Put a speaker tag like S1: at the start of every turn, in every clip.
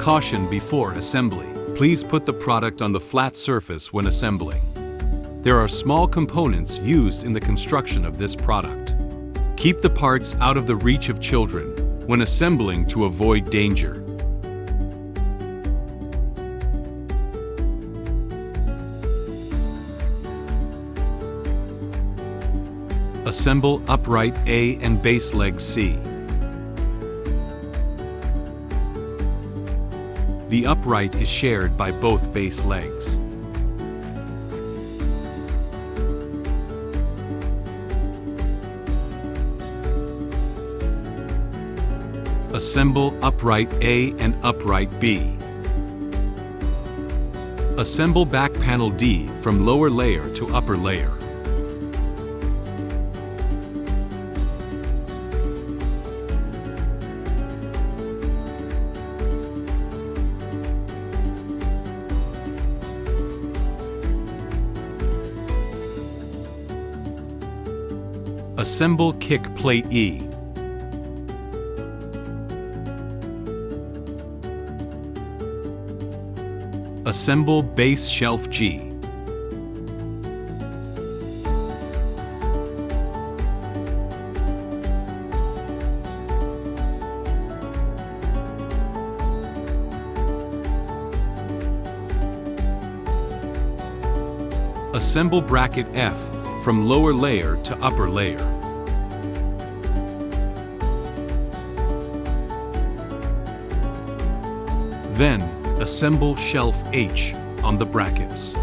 S1: Caution before assembly. Please put the product on the flat surface when assembling. There are small components used in the construction of this product. Keep the parts out of the reach of children when assembling to avoid danger. Assemble upright A and base leg C. The upright is shared by both base legs. Assemble upright A and upright B. Assemble back panel D from lower layer to upper layer. Assemble kick plate E. Assemble base shelf G. Assemble bracket F from lower layer to upper layer. Then, assemble shelf H on the brackets.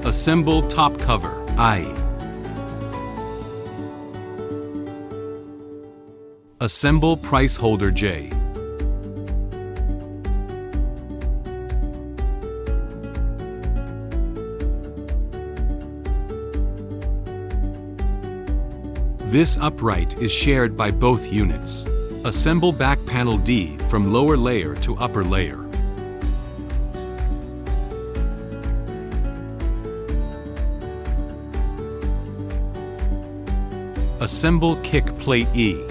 S1: Assemble top cover I. Assemble price holder J. This upright is shared by both units. Assemble back panel D from lower layer to upper layer. Assemble kick plate E.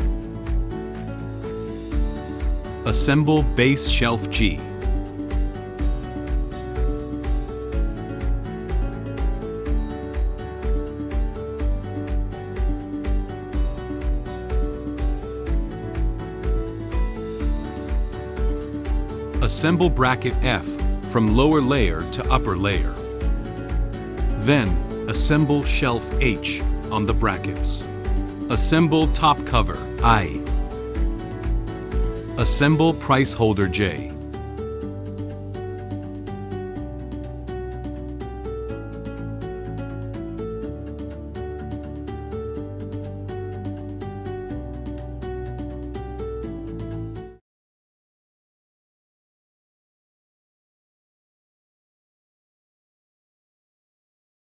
S1: Assemble base shelf G. Assemble bracket F from lower layer to upper layer. Then, assemble shelf H on the brackets. Assemble top cover I. Assemble price holder J.